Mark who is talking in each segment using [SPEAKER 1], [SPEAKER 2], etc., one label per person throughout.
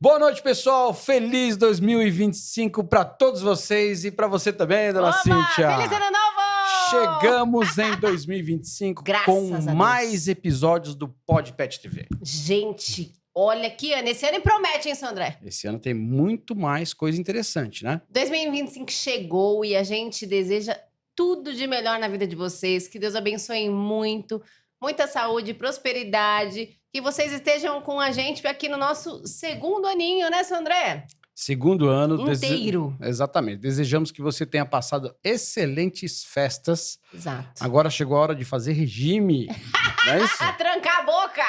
[SPEAKER 1] Boa noite, pessoal. Feliz 2025 para todos vocês e para você também, dona Cíntia.
[SPEAKER 2] Feliz ano novo!
[SPEAKER 1] Chegamos em 2025 com mais episódios do Pod Pet TV.
[SPEAKER 2] Gente, olha que ano. Esse ano promete, hein, Sandré?
[SPEAKER 1] Esse ano tem muito mais coisa interessante, né?
[SPEAKER 2] 2025 chegou e a gente deseja tudo de melhor na vida de vocês. Que Deus abençoe muito, muita saúde, prosperidade. Que vocês estejam com a gente aqui no nosso segundo aninho, né, Sandré?
[SPEAKER 1] Segundo ano.
[SPEAKER 2] Inteiro.
[SPEAKER 1] Exatamente. Desejamos que você tenha passado excelentes festas.
[SPEAKER 2] Exato.
[SPEAKER 1] Agora chegou a hora de fazer regime. Não é isso?
[SPEAKER 2] Trancar a boca!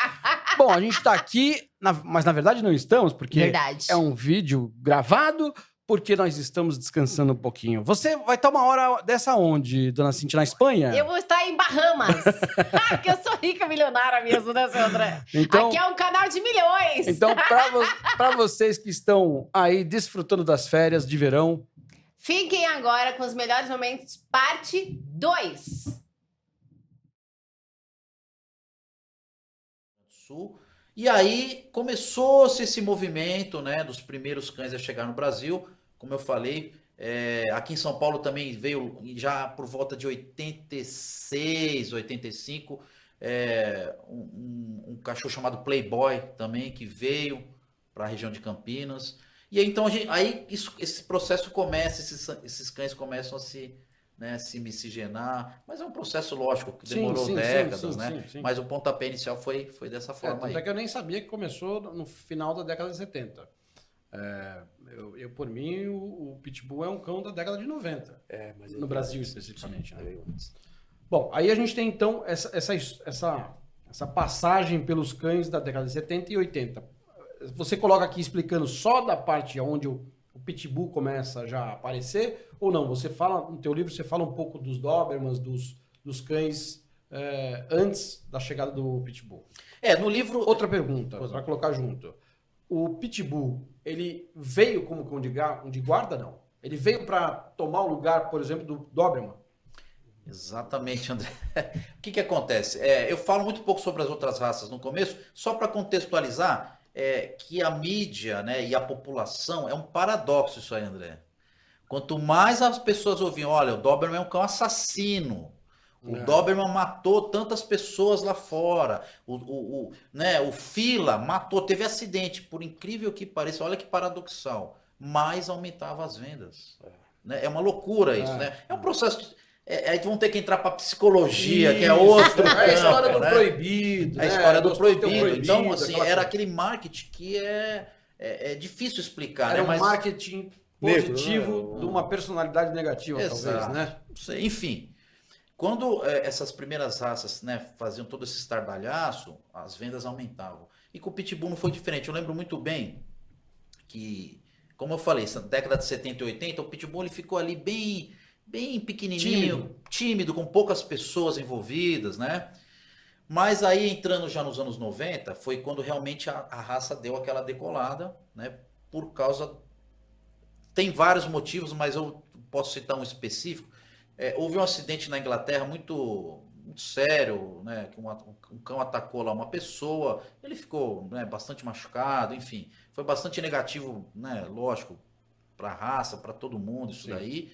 [SPEAKER 1] Bom, a gente tá aqui, mas na verdade não estamos, porque é um vídeo gravado, porque nós estamos descansando um pouquinho. Você vai estar uma hora dessa onde, dona Cíntia, na Espanha?
[SPEAKER 2] Eu vou estar em Bahamas. Porque eu sou rica milionária mesmo, né, seu André?
[SPEAKER 1] Então,
[SPEAKER 2] aqui é um canal de milhões.
[SPEAKER 1] Então, para vocês que estão aí desfrutando das férias de verão...
[SPEAKER 2] Fiquem agora com os melhores momentos, parte 2.
[SPEAKER 3] E aí começou-se esse movimento, né, dos primeiros cães a chegar no Brasil. Como eu falei, aqui em São Paulo também veio já por volta de 86, 85, um cachorro chamado Playboy também, que veio para a região de Campinas. E aí, então, esse processo começa, esses cães começam a se miscigenar, mas é um processo lógico que demorou décadas, né? Sim. Mas o pontapé inicial foi dessa forma aí.
[SPEAKER 1] Até que eu nem sabia que começou no final da década de 70. Por mim, o Pitbull é um cão da década de 90.
[SPEAKER 4] Mas
[SPEAKER 1] no Brasil, especificamente.
[SPEAKER 4] Sim,
[SPEAKER 1] né? Bom, aí a gente tem então essa passagem pelos cães da década de 70 e 80. Você coloca aqui explicando só da parte onde o Pitbull começa já a aparecer, ou não? Você fala, no teu livro, você fala um pouco dos Dobermans, dos cães antes da chegada do Pitbull.
[SPEAKER 3] No livro...
[SPEAKER 1] Outra pergunta, para colocar junto. O Pitbull, ele veio como cão de guarda, não? Ele veio para tomar o lugar, por exemplo, do Doberman?
[SPEAKER 3] Exatamente, André. O que acontece? Eu falo muito pouco sobre as outras raças no começo, só para contextualizar... que a mídia, né, e a população, é um paradoxo isso aí, André. Quanto mais as pessoas ouviam, olha, o Doberman é um cão assassino, o Doberman matou tantas pessoas lá fora, o Fila matou, teve acidente, por incrível que pareça, olha que paradoxal, mais aumentava as vendas. É uma loucura isso, né? É um processo... Aí vão ter que entrar para psicologia, isso, que é outro campo,
[SPEAKER 1] a história do proibido.
[SPEAKER 3] A história do proibido. Então, assim, era aquele marketing que é difícil explicar.
[SPEAKER 1] Era um marketing positivo de uma personalidade negativa, talvez, né?
[SPEAKER 3] Enfim, quando essas primeiras raças, né, faziam todo esse estardalhaço, as vendas aumentavam. E com o Pitbull não foi diferente. Eu lembro muito bem que, como eu falei, essa década de 70 e 80, o Pitbull ele ficou ali bem pequenininho, tímido, com poucas pessoas envolvidas, né? Mas aí, entrando já nos anos 90, foi quando realmente a raça deu aquela decolada, né? Por causa... Tem vários motivos, mas eu posso citar um específico. Houve um acidente na Inglaterra muito sério, né? Que um cão atacou lá uma pessoa, ele ficou, né, bastante machucado, enfim. Foi bastante negativo, né? Lógico, para a raça, para todo mundo, isso daí.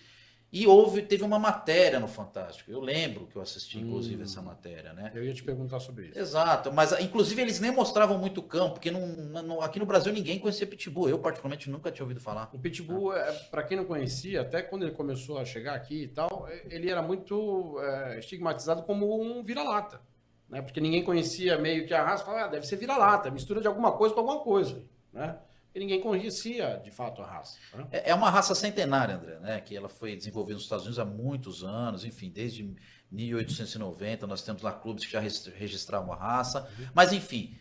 [SPEAKER 3] E teve uma matéria no Fantástico. Eu lembro que eu assisti, inclusive, essa matéria, né?
[SPEAKER 1] Eu ia te perguntar sobre isso.
[SPEAKER 3] Exato, mas inclusive eles nem mostravam muito o cão, porque aqui no Brasil ninguém conhecia Pitbull. Eu, particularmente, nunca tinha ouvido falar.
[SPEAKER 1] O Pitbull, para quem não conhecia, até quando ele começou a chegar aqui e tal, ele era muito estigmatizado como um vira-lata, né? Porque ninguém conhecia meio que a raça, falava, deve ser vira-lata, mistura de alguma coisa com alguma coisa, né? E ninguém conhecia, de fato, a raça. Né?
[SPEAKER 3] É uma raça centenária, André, né? Que ela foi desenvolvida nos Estados Unidos há muitos anos, enfim, desde 1890 nós temos lá clubes que já registravam a raça. Mas, enfim,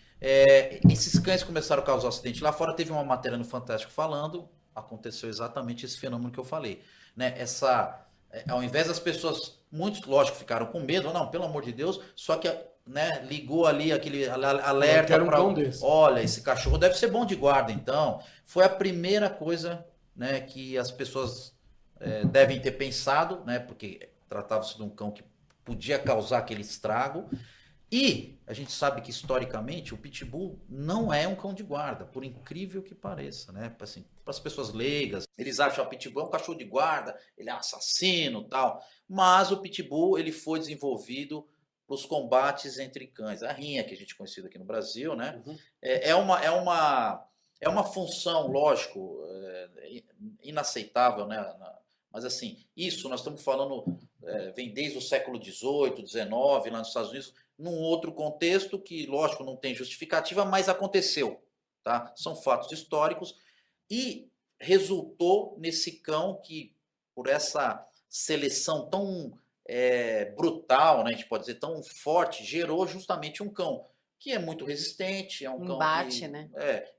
[SPEAKER 3] esses cães começaram a causar acidente lá fora. Teve uma matéria no Fantástico falando, aconteceu exatamente esse fenômeno que eu falei. Né? Ao invés das pessoas, muitos, lógico, ficaram com medo, não, pelo amor de Deus, só que... Né, ligou ali aquele alerta para olha, esse cachorro deve ser bom de guarda, então. Foi a primeira coisa, né, que as pessoas devem ter pensado, né, porque tratava-se de um cão que podia causar aquele estrago. E a gente sabe que historicamente o Pitbull não é um cão de guarda, por incrível que pareça, né? Assim, para as pessoas leigas, eles acham que o Pitbull é um cachorro de guarda, ele é um assassino, tal. Mas o Pitbull ele foi desenvolvido para os combates entre cães, a rinha que a gente conheceu aqui no Brasil, né?
[SPEAKER 1] Uhum.
[SPEAKER 3] É uma função, lógico, inaceitável, né? Mas assim, isso nós estamos falando vem desde o século XVIII, XIX, lá nos Estados Unidos, num outro contexto que, lógico, não tem justificativa, mas aconteceu, tá? São fatos históricos e resultou nesse cão que, por essa seleção tão brutal, né, a gente pode dizer, tão forte, gerou justamente um cão que é muito resistente, é um cão
[SPEAKER 2] Embate,
[SPEAKER 3] que
[SPEAKER 2] né?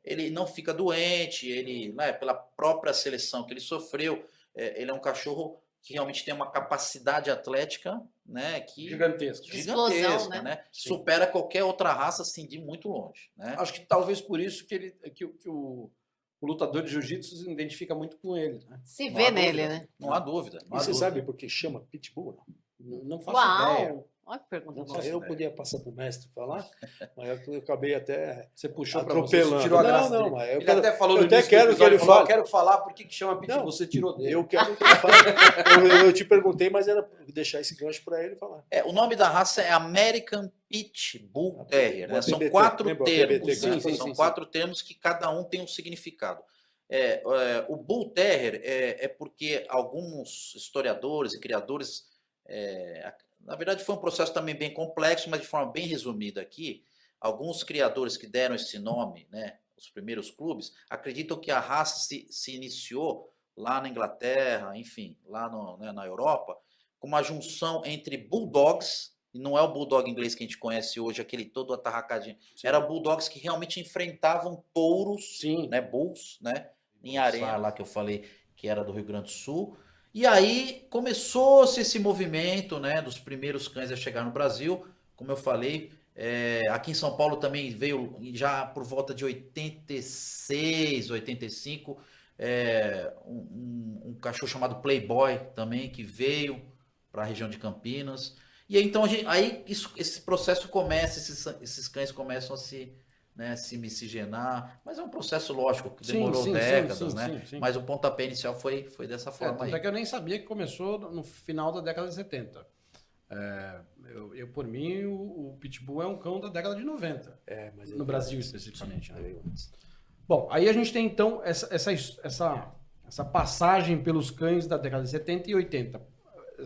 [SPEAKER 3] ele não fica doente, ele, né, pela própria seleção que ele sofreu, ele é um cachorro que realmente tem uma capacidade atlética, né, que
[SPEAKER 1] Gigantesco.
[SPEAKER 2] Explosão, né?
[SPEAKER 3] né? Supera qualquer outra raça assim de muito longe, né?
[SPEAKER 1] Acho que talvez por isso que o lutador de jiu-jitsu se identifica muito com ele, né?
[SPEAKER 2] Se
[SPEAKER 3] Não
[SPEAKER 2] vê
[SPEAKER 3] há
[SPEAKER 2] nele,
[SPEAKER 3] dúvida,
[SPEAKER 2] né?
[SPEAKER 3] Não há dúvida. Não
[SPEAKER 4] E
[SPEAKER 3] há
[SPEAKER 4] você
[SPEAKER 3] dúvida.
[SPEAKER 4] sabe por que chama Pitbull?
[SPEAKER 1] Não faço ideia.
[SPEAKER 2] Uau! Olha que pergunta
[SPEAKER 1] Não
[SPEAKER 2] boa.
[SPEAKER 1] faço
[SPEAKER 4] Eu
[SPEAKER 1] ideia.
[SPEAKER 4] podia passar para o mestre falar, mas eu acabei até
[SPEAKER 1] Você puxou para você,
[SPEAKER 4] atropelando.
[SPEAKER 1] você tirou a graça
[SPEAKER 4] Não,
[SPEAKER 1] dele.
[SPEAKER 4] mas eu
[SPEAKER 1] Ele
[SPEAKER 4] quero,
[SPEAKER 1] até falou
[SPEAKER 4] eu
[SPEAKER 1] no
[SPEAKER 4] até
[SPEAKER 1] início do
[SPEAKER 4] quero que
[SPEAKER 1] episódio,
[SPEAKER 4] ele
[SPEAKER 1] falou,
[SPEAKER 4] fale.
[SPEAKER 1] "Eu quero falar por que chama Pitbull,
[SPEAKER 4] Não,
[SPEAKER 1] você tirou dele.
[SPEAKER 4] eu quero que ele fale. Eu te perguntei, mas era deixar esse gancho para ele falar.
[SPEAKER 3] O nome da raça é American Pit Bull Terrier, né?
[SPEAKER 4] O
[SPEAKER 3] São
[SPEAKER 4] PBT,
[SPEAKER 3] 4
[SPEAKER 4] lembra o
[SPEAKER 3] termos,
[SPEAKER 4] PBT,
[SPEAKER 3] né?
[SPEAKER 1] sim,
[SPEAKER 3] São
[SPEAKER 1] sim,
[SPEAKER 3] 4 termos que cada um tem um significado. O Bull Terrier é porque alguns historiadores e criadores, na verdade foi um processo também bem complexo, mas de forma bem resumida aqui, alguns criadores que deram esse nome, né, os primeiros clubes, acreditam que a raça se iniciou lá na Inglaterra, enfim, lá na Europa, com uma junção entre bulldogs, e não é o bulldog inglês que a gente conhece hoje, aquele todo atarracadinho, era bulldogs que realmente enfrentavam touros,
[SPEAKER 1] Sim.
[SPEAKER 3] né, bulls, né, em Arenha, lá que eu falei que era do Rio Grande do Sul. E aí começou-se esse movimento, né, dos primeiros cães a chegar no Brasil, como eu falei, aqui em São Paulo também veio já por volta de 86, 85, um cachorro chamado Playboy também, que veio para a região de Campinas. E aí, então, esse processo começa, esses cães começam a se miscigenar, mas é um processo lógico que demorou décadas, né?
[SPEAKER 1] Sim.
[SPEAKER 3] Mas o pontapé inicial foi dessa forma aí.
[SPEAKER 1] Até que eu nem sabia que começou no final da década de 70. Por mim, o Pitbull é um cão da década de 90.
[SPEAKER 4] Mas
[SPEAKER 1] No Brasil, especificamente. Né?
[SPEAKER 4] Veio antes.
[SPEAKER 1] Bom, aí a gente tem então essa passagem pelos cães da década de 70 e 80.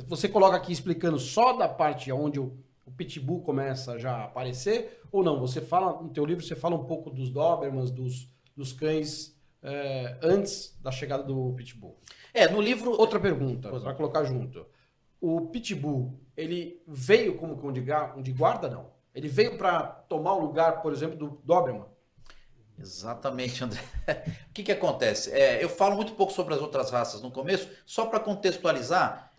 [SPEAKER 1] Você coloca aqui explicando só da parte onde o Pitbull começa já a aparecer, ou não? Você fala, no teu livro, você fala um pouco dos Dobermans, dos cães antes da chegada do Pitbull.
[SPEAKER 3] No livro...
[SPEAKER 1] Outra pergunta, para colocar junto. O Pitbull, ele veio como cão de guarda, não? Ele veio para tomar o lugar, por exemplo, do Doberman?
[SPEAKER 3] Exatamente, André. O que acontece? Eu falo muito pouco sobre as outras raças no começo, só para contextualizar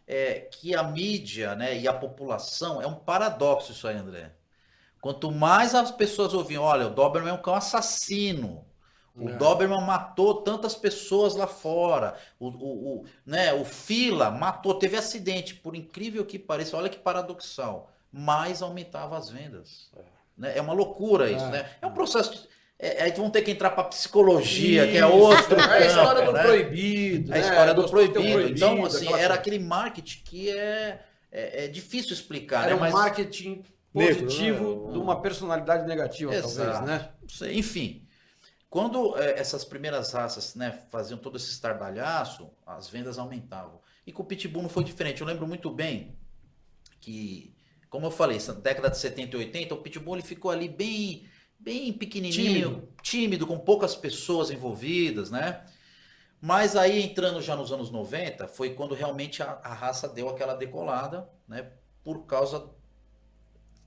[SPEAKER 3] que a mídia, né, e a população, é um paradoxo isso aí, André. Quanto mais as pessoas ouviam, olha, o Doberman é um cão assassino, o Doberman matou tantas pessoas lá fora, né, o Fila matou, teve acidente, por incrível que pareça, olha que paradoxal, mais aumentava as vendas. Né? É uma loucura isso, né? É um processo... Aí vão ter que entrar para psicologia,
[SPEAKER 1] Isso,
[SPEAKER 3] que é outro.
[SPEAKER 1] É a história
[SPEAKER 3] campo,
[SPEAKER 1] do
[SPEAKER 3] né?
[SPEAKER 1] proibido.
[SPEAKER 3] A história do
[SPEAKER 1] Gostou de ter
[SPEAKER 3] proibido. Então, assim,
[SPEAKER 1] aquela
[SPEAKER 3] era
[SPEAKER 1] coisa.
[SPEAKER 3] aquele marketing que é difícil explicar,
[SPEAKER 1] Era
[SPEAKER 3] né?
[SPEAKER 1] um marketing
[SPEAKER 4] Negro,
[SPEAKER 1] positivo
[SPEAKER 4] né?
[SPEAKER 1] de uma personalidade negativa,
[SPEAKER 3] Exato.
[SPEAKER 1] talvez, né?
[SPEAKER 3] Enfim, quando essas primeiras raças, né, faziam todo esse estardalhaço, as vendas aumentavam. E com o Pitbull não foi diferente. Eu lembro muito bem que, como eu falei, essa década de 70 e 80, o Pitbull ele ficou ali bem pequenininho, tímido, com poucas pessoas envolvidas, né? Mas aí, entrando já nos anos 90, foi quando realmente a raça deu aquela decolada, né? Por causa...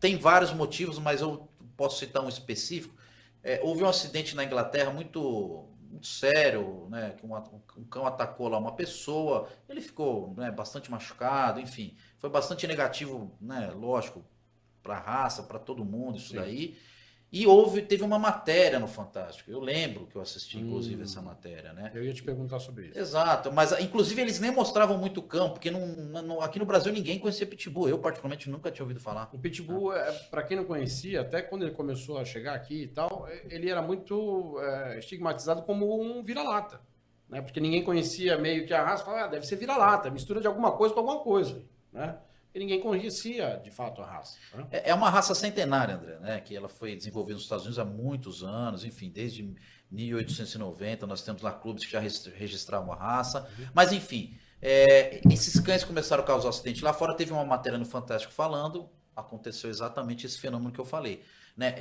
[SPEAKER 3] Tem vários motivos, mas eu posso citar um específico. Houve um acidente na Inglaterra muito sério, né? Que um cão atacou lá uma pessoa, ele ficou, né, bastante machucado, enfim. Foi bastante negativo, né? Lógico, para a raça, para todo mundo, isso daí. E teve uma matéria no Fantástico. Eu lembro que eu assisti, inclusive, essa matéria, né?
[SPEAKER 1] Eu ia te perguntar sobre isso.
[SPEAKER 3] Exato, mas inclusive eles nem mostravam muito o cão, porque aqui no Brasil ninguém conhecia Pitbull. Eu, particularmente, nunca tinha ouvido falar.
[SPEAKER 1] O Pitbull, para quem não conhecia, até quando ele começou a chegar aqui e tal, ele era muito estigmatizado como um vira-lata. Né? Porque ninguém conhecia meio que a raça, falava, deve ser vira-lata, mistura de alguma coisa com alguma coisa. Né? E ninguém conhecia, de fato, a raça. Né?
[SPEAKER 3] É uma raça centenária, André, né? Que ela foi desenvolvida nos Estados Unidos há muitos anos, enfim, desde 1890 nós temos lá clubes que já registravam a raça. Mas, enfim, esses cães começaram a causar acidente lá fora. Teve uma matéria no Fantástico falando, aconteceu exatamente esse fenômeno que eu falei. Né?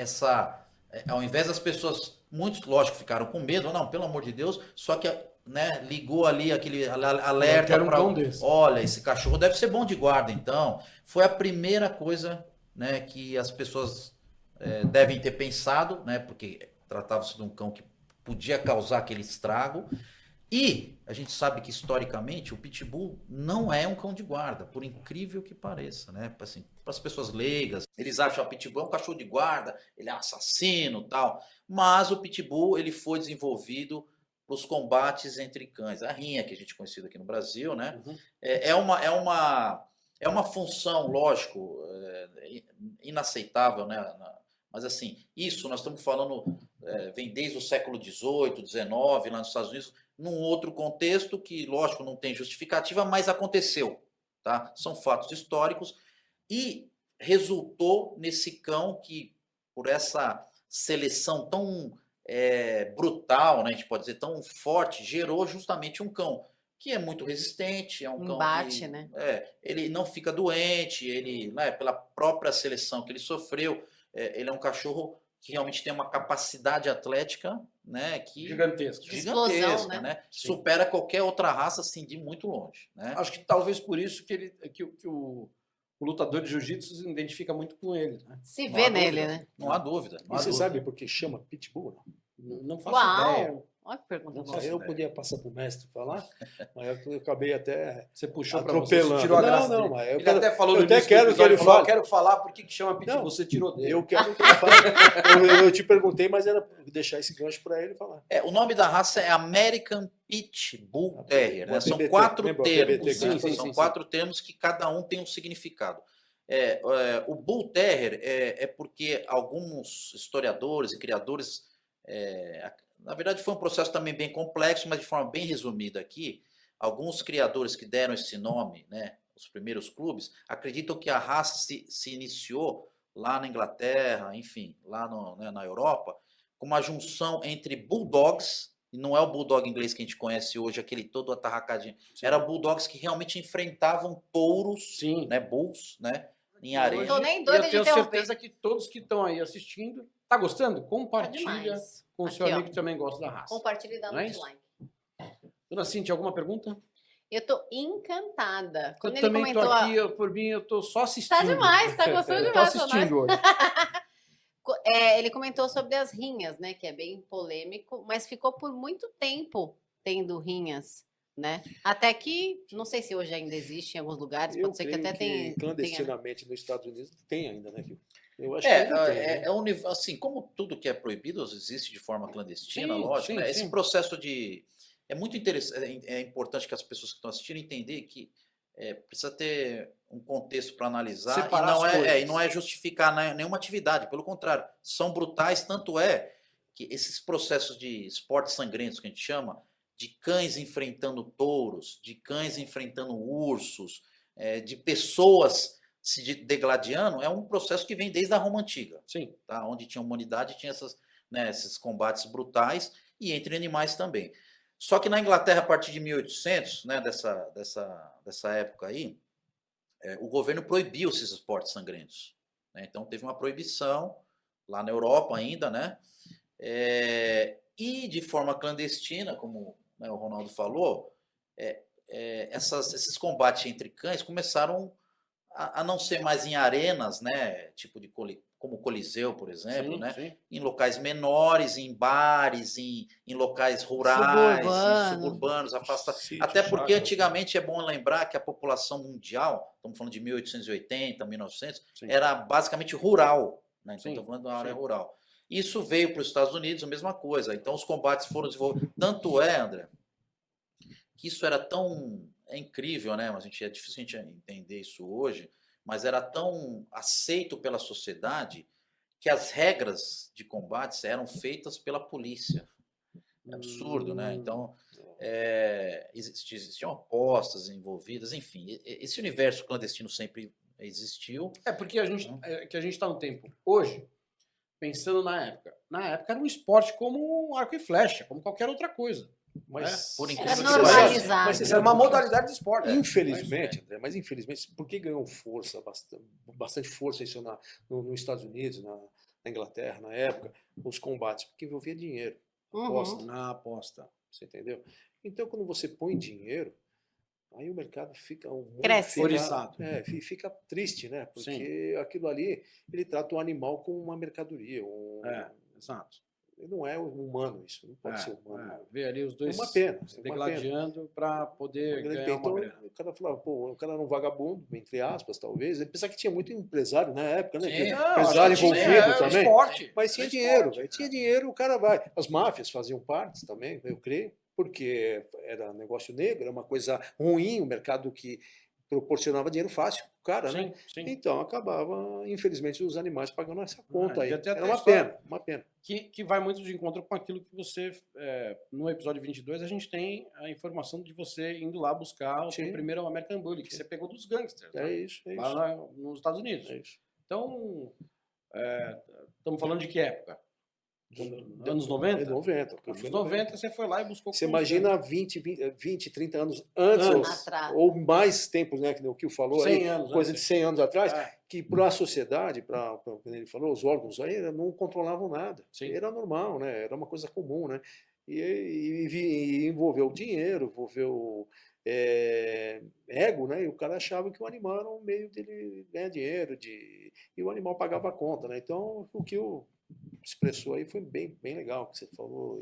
[SPEAKER 3] Ao invés das pessoas, muitos, lógico, ficaram com medo, não, pelo amor de Deus, só que né, ligou ali aquele alerta para olha, esse cachorro deve ser bom de guarda, então. Foi a primeira coisa, né, que as pessoas devem ter pensado, né, porque tratava-se de um cão que podia causar aquele estrago. E a gente sabe que historicamente o Pitbull não é um cão de guarda, por incrível que pareça, né? Assim, para as pessoas leigas, eles acham que o Pitbull é um cachorro de guarda, ele é um assassino, tal. Mas o Pitbull ele foi desenvolvido para os combates entre cães, a rinha que a gente conhece aqui no Brasil, né?
[SPEAKER 1] Uhum.
[SPEAKER 3] É uma função, lógico, inaceitável, né? Mas assim, isso nós estamos falando vem desde o século XVIII, XIX, lá nos Estados Unidos, num outro contexto que, lógico, não tem justificativa, mas aconteceu, tá? São fatos históricos e resultou nesse cão que, por essa seleção tão brutal, né, a gente pode dizer, tão forte, gerou justamente um cão que é muito resistente, é um cão que,
[SPEAKER 2] né?
[SPEAKER 3] Ele não fica doente, ele, né, pela própria seleção que ele sofreu, ele é um cachorro que realmente tem uma capacidade atlética, né, que
[SPEAKER 1] gigantesca,
[SPEAKER 2] explosão,
[SPEAKER 3] né? Supera qualquer outra raça assim de muito longe, né?
[SPEAKER 1] Acho que talvez por isso que o lutador de jiu-jitsu se identifica muito com ele, né?
[SPEAKER 2] Se vê nele,
[SPEAKER 3] dúvida,
[SPEAKER 2] né?
[SPEAKER 3] Não há dúvida.
[SPEAKER 4] E você sabe por que chama Pitbull?
[SPEAKER 1] Não faço ideia.
[SPEAKER 2] Olha que pergunta boa.
[SPEAKER 4] Eu podia passar para o mestre falar, mas eu acabei até
[SPEAKER 1] Você puxou para
[SPEAKER 4] atropelando.
[SPEAKER 1] você, tirou a graça
[SPEAKER 4] não,
[SPEAKER 1] dele.
[SPEAKER 4] mas
[SPEAKER 1] Ele até falou no início do
[SPEAKER 4] quero que
[SPEAKER 1] episódio,
[SPEAKER 4] ele
[SPEAKER 1] falou,
[SPEAKER 4] fale.
[SPEAKER 1] eu quero falar por que chama Pitbull,
[SPEAKER 4] Não,
[SPEAKER 1] você tirou dele.
[SPEAKER 4] Eu quero que ele fale. Eu te perguntei, mas era deixar esse gancho para ele falar.
[SPEAKER 3] O nome da raça é American Pitbull Terrier, né? São 4 termos, né? São 4 termos que cada um tem um significado. O Bull Terrier é porque alguns historiadores e criadores, na verdade foi um processo também bem complexo, mas de forma bem resumida aqui, alguns criadores que deram esse nome, né, os primeiros clubes, acreditam que a raça se iniciou lá na Inglaterra, enfim, lá na Europa, com uma junção entre bulldogs, e não é o bulldog inglês que a gente conhece hoje, aquele todo atarracadinho, era bulldogs que realmente enfrentavam touros, né, bulls, né, em areia.
[SPEAKER 2] Não tô nem doida de
[SPEAKER 1] eu tenho
[SPEAKER 2] interromper.
[SPEAKER 1] certeza que todos que estão aí assistindo, tá gostando? Compartilha
[SPEAKER 2] demais.
[SPEAKER 1] com o seu
[SPEAKER 2] Aqui, ó.
[SPEAKER 1] amigo que também gosta da raça.
[SPEAKER 2] Compartilha e dá
[SPEAKER 1] Não é
[SPEAKER 2] um
[SPEAKER 1] isso?
[SPEAKER 2] like.
[SPEAKER 1] Dona Cíntia, alguma pergunta?
[SPEAKER 2] Eu tô encantada.
[SPEAKER 1] Eu
[SPEAKER 2] Quando ele
[SPEAKER 1] também tô
[SPEAKER 2] comentou
[SPEAKER 1] aqui, por mim, eu tô só assistindo.
[SPEAKER 2] Tá demais, tá gostando
[SPEAKER 1] Tô
[SPEAKER 2] demais.
[SPEAKER 1] assistindo hoje.
[SPEAKER 2] Ele comentou sobre as rinhas, né? Que é bem polêmico, mas ficou por muito tempo tendo rinhas, né? Até que, não sei se hoje ainda existe em alguns lugares,
[SPEAKER 4] Eu
[SPEAKER 2] pode ser que
[SPEAKER 4] creio
[SPEAKER 2] até tenha.
[SPEAKER 4] clandestinamente nos Estados Unidos tem ainda, né? Eu acho que ainda tem, né?
[SPEAKER 3] Assim, como tudo que é proibido existe de forma clandestina,
[SPEAKER 1] Sim,
[SPEAKER 3] lógico,
[SPEAKER 1] sim,
[SPEAKER 3] né?
[SPEAKER 1] sim.
[SPEAKER 3] Esse processo de... É muito interessante, é importante que as pessoas que estão assistindo entender que precisa ter um contexto para analisar
[SPEAKER 1] Separar as
[SPEAKER 3] e
[SPEAKER 1] coisas.
[SPEAKER 3] não é justificar nenhuma atividade, pelo contrário, são brutais, tanto é que esses processos de esportes sangrentos que a gente chama, de cães enfrentando touros, de cães enfrentando ursos, de pessoas se degladiando, é um processo que vem desde a Roma Antiga.
[SPEAKER 1] Sim.
[SPEAKER 3] Tá? Onde tinha humanidade, tinha esses combates brutais e entre animais também. Só que na Inglaterra, a partir de 1800, né, dessa época aí, o governo proibiu esses esportes sangrentos. Né? Então, teve uma proibição lá na Europa ainda, né? E de forma clandestina, como, né, o Ronaldo falou, esses combates entre cães começaram a não ser mais em arenas, né, tipo como o Coliseu, por exemplo,
[SPEAKER 1] Sim,
[SPEAKER 3] né,
[SPEAKER 1] sim.
[SPEAKER 3] em locais menores, em bares, em locais rurais, em suburbanos, afastados.
[SPEAKER 4] Sítio,
[SPEAKER 3] Até porque
[SPEAKER 4] chácara.
[SPEAKER 3] antigamente é bom lembrar que a população mundial, estamos falando de 1880, 1900,
[SPEAKER 1] Sim.
[SPEAKER 3] era basicamente rural, né? Então
[SPEAKER 1] Sim,
[SPEAKER 3] estamos falando de uma área
[SPEAKER 1] sim.
[SPEAKER 3] rural. Isso veio para os Estados Unidos, a mesma coisa. Então, os combates foram desenvolvidos. Tanto é, André, que isso era tão... É incrível, né? Mas é difícil a gente entender isso hoje, mas era tão aceito pela sociedade que as regras de combates eram feitas pela polícia. É absurdo, né? Então, existiam apostas envolvidas, enfim. Esse universo clandestino sempre existiu.
[SPEAKER 1] Porque a gente está no tempo hoje, pensando na época. Na época era um esporte como arco e flecha, como qualquer outra coisa.
[SPEAKER 4] Mas,
[SPEAKER 3] Por
[SPEAKER 2] Era
[SPEAKER 3] incrível que
[SPEAKER 2] normalizado.
[SPEAKER 4] Mas você
[SPEAKER 1] Era
[SPEAKER 4] sabe
[SPEAKER 1] uma
[SPEAKER 4] por quê?
[SPEAKER 1] modalidade de esporte.
[SPEAKER 4] Infelizmente, André, mas infelizmente, por que ganhou força, bastante força isso nos Estados Unidos, na Inglaterra, na época, os combates? Porque envolvia dinheiro, aposta,
[SPEAKER 1] Na aposta.
[SPEAKER 4] você entendeu? Então, quando você põe dinheiro, aí o mercado fica um mundo
[SPEAKER 2] Cresce.
[SPEAKER 1] Oriçado.
[SPEAKER 4] fica triste, né? Porque aquilo ali, ele trata o animal como uma mercadoria.
[SPEAKER 1] Exato.
[SPEAKER 4] Não é humano isso, não pode ser humano.
[SPEAKER 1] Ver ali os dois
[SPEAKER 4] É uma pena.
[SPEAKER 1] se degladiando para poder ganhar
[SPEAKER 4] Então,
[SPEAKER 1] uma grana.
[SPEAKER 4] o cara falava, pô, o cara era um vagabundo, entre aspas, talvez. Apesar que tinha muito empresário na época, né?
[SPEAKER 3] Sim.
[SPEAKER 4] Que
[SPEAKER 1] Não,
[SPEAKER 4] empresário
[SPEAKER 1] acho que
[SPEAKER 4] envolvido
[SPEAKER 1] era
[SPEAKER 4] também.
[SPEAKER 1] esporte.
[SPEAKER 4] Mas tinha
[SPEAKER 1] Era
[SPEAKER 4] dinheiro,
[SPEAKER 1] esporte,
[SPEAKER 4] velho. Tinha dinheiro, o cara vai. As máfias faziam parte também, eu creio, porque era negócio negro, era uma coisa ruim, um mercado que proporcionava dinheiro fácil pro cara, né?
[SPEAKER 1] Sim.
[SPEAKER 4] Então acabava, infelizmente, os animais pagando essa conta aí.
[SPEAKER 1] devia ter até
[SPEAKER 4] Era uma
[SPEAKER 1] história.
[SPEAKER 4] pena, uma pena.
[SPEAKER 1] Que vai muito de encontro com aquilo que você... no episódio 22, a gente tem a informação de você indo lá buscar o seu
[SPEAKER 4] Sim.
[SPEAKER 1] primeiro American Bully, que você pegou dos gangsters.
[SPEAKER 4] É
[SPEAKER 1] né?
[SPEAKER 4] isso, é isso.
[SPEAKER 1] Lá nos Estados Unidos.
[SPEAKER 4] É isso.
[SPEAKER 1] Então, estamos falando de que época? Anos 90?
[SPEAKER 4] É 90.
[SPEAKER 1] Anos 90, você foi lá e buscou...
[SPEAKER 4] Você
[SPEAKER 1] com os
[SPEAKER 4] imagina 20, 30 anos antes,
[SPEAKER 2] Atrás.
[SPEAKER 4] ou mais tempos, né, que o Kio falou,
[SPEAKER 1] 100
[SPEAKER 4] aí,
[SPEAKER 1] anos,
[SPEAKER 4] coisa
[SPEAKER 1] né?
[SPEAKER 4] de 100 anos atrás,
[SPEAKER 1] É.
[SPEAKER 4] que para a sociedade, como ele falou, os órgãos aí não controlavam nada.
[SPEAKER 1] Sim.
[SPEAKER 4] Era normal, né? Era uma coisa comum, né? E envolveu dinheiro, envolveu ego, né? E o cara achava que o animal era um meio dele ganhar dinheiro, e o animal pagava a conta, né? Então, o Kio expressou aí foi bem legal o que você falou.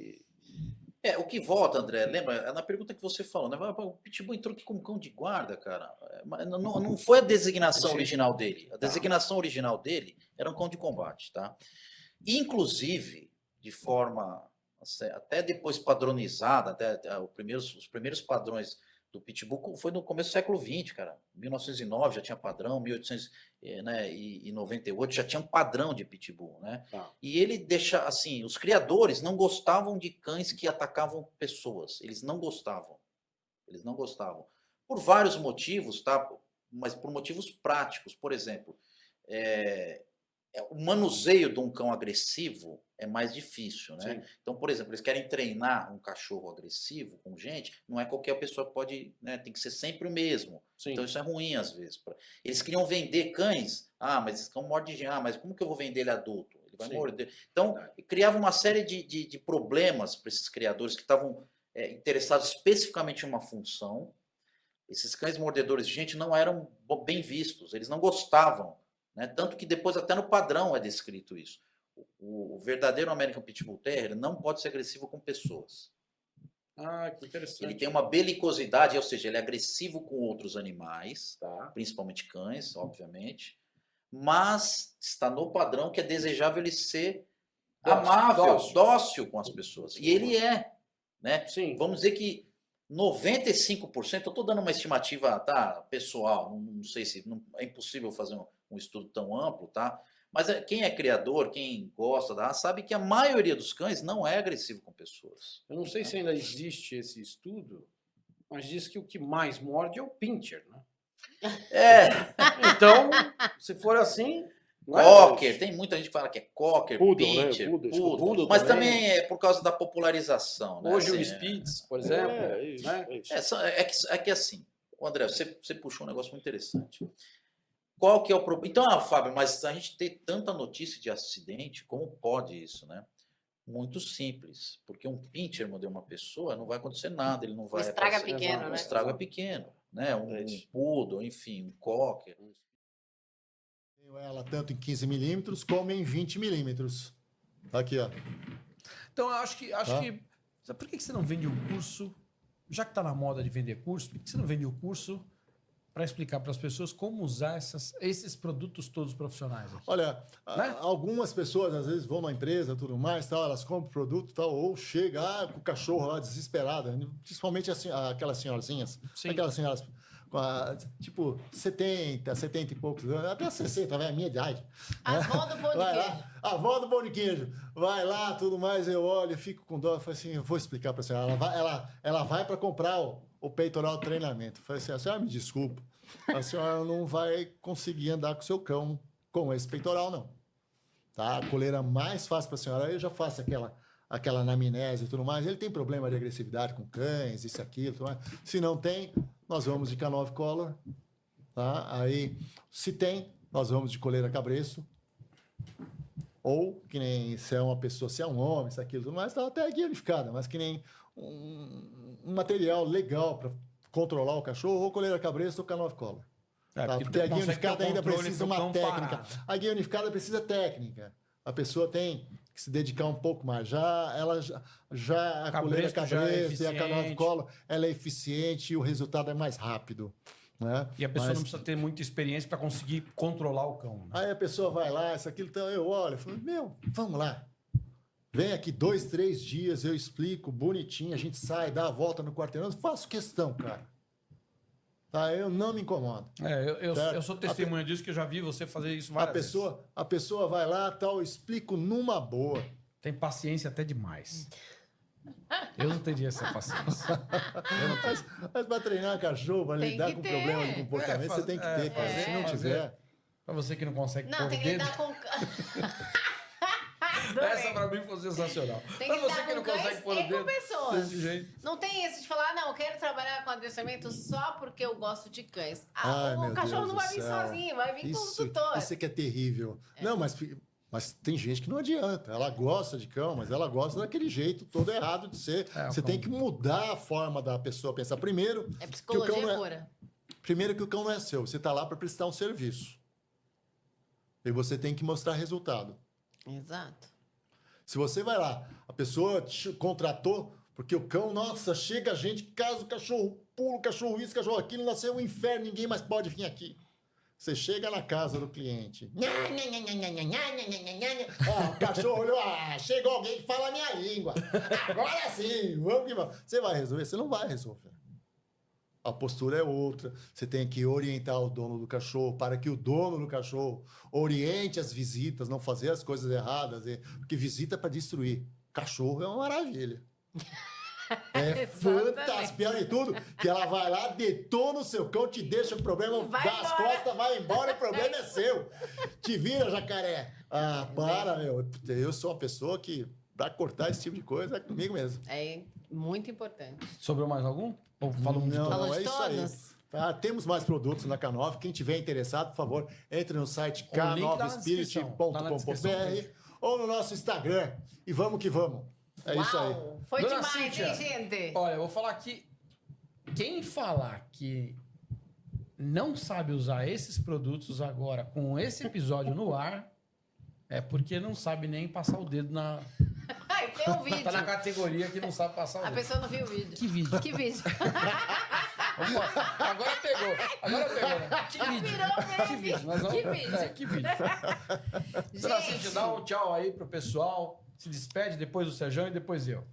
[SPEAKER 3] O que volta, André, lembra? Na pergunta que você falou, né? O Pitbull entrou aqui como cão de guarda, cara. Mas não foi a designação
[SPEAKER 4] Sim.
[SPEAKER 3] original dele. A designação original dele era um cão de combate, tá? Inclusive, de forma até depois padronizada, os primeiros padrões do Pitbull foi no começo do século XX, cara. 1909 já tinha padrão, 1898 já tinha um padrão de Pitbull, né?
[SPEAKER 1] Tá.
[SPEAKER 3] E ele deixa, assim, os criadores não gostavam de cães que atacavam pessoas. Eles não gostavam. Por vários motivos, tá? Mas por motivos práticos. Por exemplo, o manuseio de um cão agressivo é mais difícil, né?
[SPEAKER 1] Sim.
[SPEAKER 3] Então, por exemplo, eles querem treinar um cachorro agressivo com gente, não é qualquer pessoa que pode, né? Tem que ser sempre o mesmo.
[SPEAKER 1] Sim.
[SPEAKER 3] Então isso é ruim às vezes. Eles queriam vender cães, mas esse cão morde gente, mas como que eu vou vender ele adulto? Ele vai morder. Então, criava uma série de problemas para esses criadores que estavam interessados especificamente em uma função. Esses cães mordedores de gente não eram bem vistos, eles não gostavam. Né? Tanto que depois até no padrão é descrito isso. O verdadeiro American Pitbull Terrier não pode ser agressivo com pessoas.
[SPEAKER 1] Que interessante.
[SPEAKER 3] Ele tem uma belicosidade, ou seja, ele é agressivo com outros animais,
[SPEAKER 1] Tá.
[SPEAKER 3] principalmente cães, obviamente, mas está no padrão que é desejável ele ser amável, dócil com as pessoas. E ele é. Né?
[SPEAKER 1] Sim.
[SPEAKER 3] Vamos dizer que 95%, eu estou dando uma estimativa pessoal, não sei se é impossível fazer um estudo tão amplo, tá? Mas quem é criador, quem gosta sabe que a maioria dos cães não é agressivo com pessoas.
[SPEAKER 1] Eu não sei se ainda existe esse estudo, mas diz que o que mais morde é o pincher, né? Então, se for assim...
[SPEAKER 3] Cocker, tem muita gente que fala que é Cocker,
[SPEAKER 4] Poodle,
[SPEAKER 3] Pincher,
[SPEAKER 4] né?
[SPEAKER 3] Poodle, mas também é por causa da popularização. Né?
[SPEAKER 1] Hoje
[SPEAKER 3] assim,
[SPEAKER 1] o Spitz, por exemplo.
[SPEAKER 3] É que assim, André, você puxou um negócio muito interessante. Qual que é o problema? Então, Fábio, mas a gente ter tanta notícia de acidente, como pode isso, né? Muito simples, porque um pincher mordeu uma pessoa, não vai acontecer nada, ele não vai...
[SPEAKER 2] O estrago é pequeno, né?
[SPEAKER 3] O estrago é pequeno, né? Um poodle, enfim, um cocker.
[SPEAKER 5] Tenho ela tanto em 15 milímetros como em 20 milímetros. Aqui, ó.
[SPEAKER 1] Então, eu acho que... Por que você não vende o curso? Já que está na moda de vender curso, por que você não vende o curso para explicar para as pessoas como usar esses produtos todos profissionais aqui.
[SPEAKER 5] Olha,
[SPEAKER 1] Né?
[SPEAKER 5] algumas pessoas às vezes vão na empresa, tudo mais, tal, elas compram produto, tal, ou chega com o cachorro lá desesperada, principalmente assim, aquelas senhorzinhas,
[SPEAKER 1] Sim.
[SPEAKER 5] aquelas senhoras com tipo 70 e poucos anos, até 60, vai a minha idade.
[SPEAKER 2] As vó do pão de
[SPEAKER 5] Vai
[SPEAKER 2] queijo.
[SPEAKER 5] lá, a avó do pão de queijo, vai lá, tudo mais, eu olho, eu fico com dó, eu falo assim, eu vou explicar para a senhora, ela vai para comprar o peitoral treinamento. Eu falei assim, a senhora me desculpa, a senhora não vai conseguir andar com o seu cão com esse peitoral, não. Tá? A coleira mais fácil para a senhora, eu já faço aquela anamnese e tudo mais, ele tem problema de agressividade com cães, isso, aquilo, tudo mais. Se não tem, nós vamos de K9 Collar, tá? Aí, se tem, nós vamos de coleira cabresto, ou que nem se é uma pessoa, se é um homem, se é aquilo, tudo mais, tá até guia unificada, mas que nem um material legal para controlar o cachorro, ou coleira cabresto ou K9 Collar. Tá? Porque a guia unificada ainda precisa uma técnica. A guia unificada precisa técnica. A pessoa tem que se dedicar um pouco mais. Já a coleira cabresto e a K9 Collar, ela é eficiente e o resultado é mais rápido. Né?
[SPEAKER 1] E a pessoa não precisa ter muita experiência para conseguir controlar o cão. Né?
[SPEAKER 5] Aí a pessoa vai lá, isso, aquilo, então eu olho, falo, vamos lá. Vem aqui 2, 3 dias, eu explico bonitinho, a gente sai, dá a volta no quarteirão, faço questão, cara. Tá? Eu não me incomodo.
[SPEAKER 1] Eu sou testemunha disso, que eu já vi você fazer isso várias vezes.
[SPEAKER 5] A pessoa vai lá, tal, eu explico numa boa.
[SPEAKER 1] Tem paciência até demais. Eu não teria essa paciência.
[SPEAKER 5] Mas para treinar cachorro, para
[SPEAKER 2] Tem
[SPEAKER 5] lidar
[SPEAKER 2] que
[SPEAKER 5] com
[SPEAKER 2] ter.
[SPEAKER 5] problema de comportamento, você tem que ter, cara. Se não tiver...
[SPEAKER 1] Para você que não consegue
[SPEAKER 2] Não,
[SPEAKER 1] pôr
[SPEAKER 2] tem
[SPEAKER 1] o
[SPEAKER 2] que
[SPEAKER 1] dedo...
[SPEAKER 2] lidar com...
[SPEAKER 1] Essa para mim foi sensacional.
[SPEAKER 2] Tem
[SPEAKER 1] Para
[SPEAKER 2] que
[SPEAKER 1] você
[SPEAKER 2] lidar
[SPEAKER 1] que não
[SPEAKER 2] com
[SPEAKER 1] consegue
[SPEAKER 2] cães
[SPEAKER 1] pôr o
[SPEAKER 2] e com
[SPEAKER 1] dedo
[SPEAKER 2] pessoas.
[SPEAKER 1] desse jeito.
[SPEAKER 2] Não tem esse de falar, não, eu quero trabalhar com adestramento só porque eu gosto de cães.
[SPEAKER 5] Ai,
[SPEAKER 2] O
[SPEAKER 5] meu
[SPEAKER 2] cachorro
[SPEAKER 5] Deus
[SPEAKER 2] não
[SPEAKER 5] do
[SPEAKER 2] vai vir
[SPEAKER 5] céu.
[SPEAKER 2] sozinho, vai vir com o
[SPEAKER 5] Isso
[SPEAKER 2] tutor.
[SPEAKER 5] é que é terrível. Não, mas tem gente que não adianta. Ela gosta de cão, mas ela gosta daquele jeito todo errado de ser. Você tem que mudar a forma da pessoa pensar. Primeiro,
[SPEAKER 2] É
[SPEAKER 5] que o
[SPEAKER 2] psicologia
[SPEAKER 5] cão não é,
[SPEAKER 2] pura.
[SPEAKER 5] primeiro que o cão não é seu. Você está lá para prestar um serviço. E você tem que mostrar resultado.
[SPEAKER 2] Exato.
[SPEAKER 5] Se você vai lá, a pessoa te contratou, porque o cão, nossa, chega gente, casa o cachorro, pula o cachorro isso, cachorro aquilo, nasceu um inferno, ninguém mais pode vir aqui. Você chega na casa do cliente. O cachorro olhou, chegou alguém que fala a minha língua. Agora sim, vamos que vamos. Você vai resolver? Você não vai resolver. A postura é outra. Você tem que orientar o dono do cachorro para que o dono do cachorro oriente as visitas, não fazer as coisas erradas. Porque visita é para destruir. Cachorro é uma maravilha. É fantástico. Pior de tudo, que ela vai lá, detona o seu cão, te deixa o problema, dá as costas, vai embora, o problema é seu. Te vira, jacaré. Para, meu. Eu sou uma pessoa que, para cortar esse tipo de coisa, é comigo mesmo.
[SPEAKER 2] É muito importante.
[SPEAKER 1] Sobrou mais algum? Ou falamos de
[SPEAKER 5] Não,
[SPEAKER 1] todos?
[SPEAKER 2] Falou
[SPEAKER 5] é
[SPEAKER 2] de
[SPEAKER 5] isso aí.
[SPEAKER 2] todos?
[SPEAKER 5] Tá? Temos mais produtos na K9. Quem tiver interessado, por favor, entre no site
[SPEAKER 1] O link tá na descrição. Tá na descrição,
[SPEAKER 5] k9spirit.com.br ou no nosso Instagram. E vamos que vamos. É isso aí.
[SPEAKER 2] Uau, foi
[SPEAKER 1] Dona
[SPEAKER 2] demais,
[SPEAKER 1] Cíntia,
[SPEAKER 2] hein, gente?
[SPEAKER 1] Olha, eu vou falar que quem falar que não sabe usar esses produtos agora com esse episódio no ar é porque não sabe nem passar o dedo na...
[SPEAKER 2] Ai, tem um vídeo.
[SPEAKER 1] Tá na categoria que não sabe passar o
[SPEAKER 2] A
[SPEAKER 1] dedo.
[SPEAKER 2] pessoa não viu o vídeo.
[SPEAKER 1] Que vídeo?
[SPEAKER 2] Que vídeo?
[SPEAKER 1] Agora pegou. Né? Que vídeo?
[SPEAKER 2] Virou
[SPEAKER 1] Que
[SPEAKER 2] meme.
[SPEAKER 1] vídeo? Nós vamos...
[SPEAKER 2] Que vídeo?
[SPEAKER 1] Que vídeo? Dona Cíntia, dá um tchau aí pro pessoal. Se despede, depois o Sérgio e depois eu.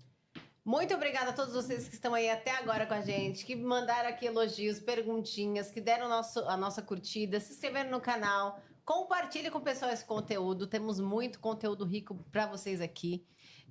[SPEAKER 2] Muito obrigada a todos vocês que estão aí até agora com a gente, que mandaram aqui elogios, perguntinhas, que deram a nossa curtida, se inscreveram no canal. Compartilhe com o pessoal esse conteúdo. Temos muito conteúdo rico para vocês aqui.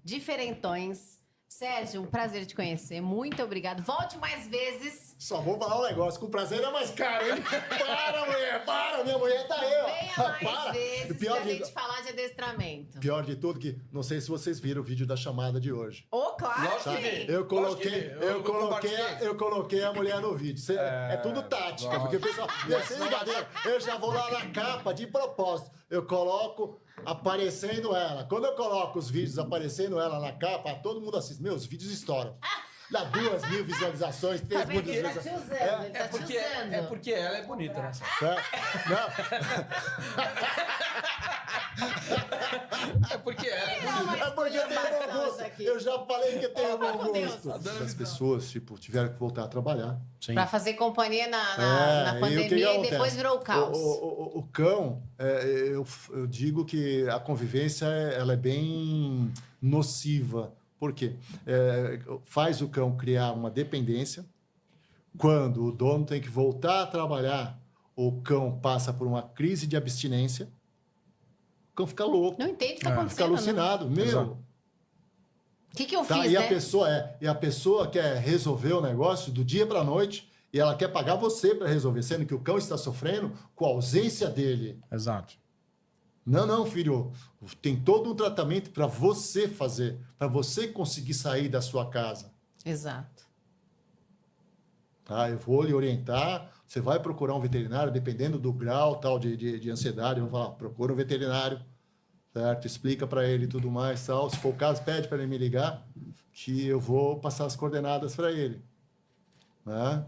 [SPEAKER 2] Diferentões. Sérgio, um prazer te conhecer. Muito obrigado. Volte mais vezes.
[SPEAKER 5] Só vou falar um negócio. Com prazer é mais caro, hein? Para, mulher! Para! Minha mulher tá aí, ó.
[SPEAKER 2] Venha mais
[SPEAKER 5] Para.
[SPEAKER 2] vezes
[SPEAKER 5] Pior
[SPEAKER 2] pra
[SPEAKER 5] de-
[SPEAKER 2] gente falar de adestramento.
[SPEAKER 5] Pior de tudo que, não sei se vocês viram o vídeo da chamada de hoje.
[SPEAKER 2] Ô, claro
[SPEAKER 1] Lógico
[SPEAKER 2] que
[SPEAKER 1] que
[SPEAKER 2] sim.
[SPEAKER 1] vi.
[SPEAKER 5] Eu coloquei,
[SPEAKER 1] Lógico que vi.
[SPEAKER 5] eu coloquei a mulher no vídeo. É tudo tática, porque o pessoal. Sem brincadeira, eu já vou lá na capa de propósito. Eu coloco aparecendo ela. Quando eu coloco os vídeos aparecendo ela na capa, todo mundo assiste. Meus vídeos estouram. Dá 2.000 visualizações, 3.000
[SPEAKER 2] Ele tá te
[SPEAKER 5] visualizações.
[SPEAKER 2] usando, ele tá te usando.
[SPEAKER 1] É porque ela é bonita, né?
[SPEAKER 5] Não.
[SPEAKER 1] É porque
[SPEAKER 2] Não,
[SPEAKER 5] porque eu tenho
[SPEAKER 2] embaçado
[SPEAKER 5] mau gosto.
[SPEAKER 2] isso aqui.
[SPEAKER 5] Eu já falei que eu tenho mau
[SPEAKER 2] com Deus.
[SPEAKER 5] gosto. As pessoas, tipo, tiveram que voltar a trabalhar.
[SPEAKER 1] Sim.
[SPEAKER 2] Pra fazer companhia na
[SPEAKER 5] E o que
[SPEAKER 2] pandemia e
[SPEAKER 5] acontece?
[SPEAKER 2] depois virou o caos.
[SPEAKER 5] O cão, eu digo que a convivência ela é bem nociva. Por quê? Faz o cão criar uma dependência. Quando o dono tem que voltar a trabalhar, o cão passa por uma crise de abstinência. O cão fica louco,
[SPEAKER 2] Não entende o que tá
[SPEAKER 5] fica
[SPEAKER 2] acontecendo, né?
[SPEAKER 5] alucinado. Meu,
[SPEAKER 1] Exato.
[SPEAKER 2] O que eu
[SPEAKER 5] tá,
[SPEAKER 2] fiz,
[SPEAKER 5] e
[SPEAKER 2] né?
[SPEAKER 5] a pessoa quer resolver o negócio do dia para a noite e ela quer pagar você para resolver, sendo que o cão está sofrendo com a ausência dele.
[SPEAKER 1] Exato.
[SPEAKER 5] Não, filho, tem todo um tratamento para você fazer, para você conseguir sair da sua casa.
[SPEAKER 2] Exato.
[SPEAKER 5] Tá? Eu vou lhe orientar, você vai procurar um veterinário, dependendo do grau tal de ansiedade, vamos falar, procura um veterinário, certo? Explica para ele tudo mais, tal. Se for o caso, pede para ele me ligar, que eu vou passar as coordenadas para ele. Né?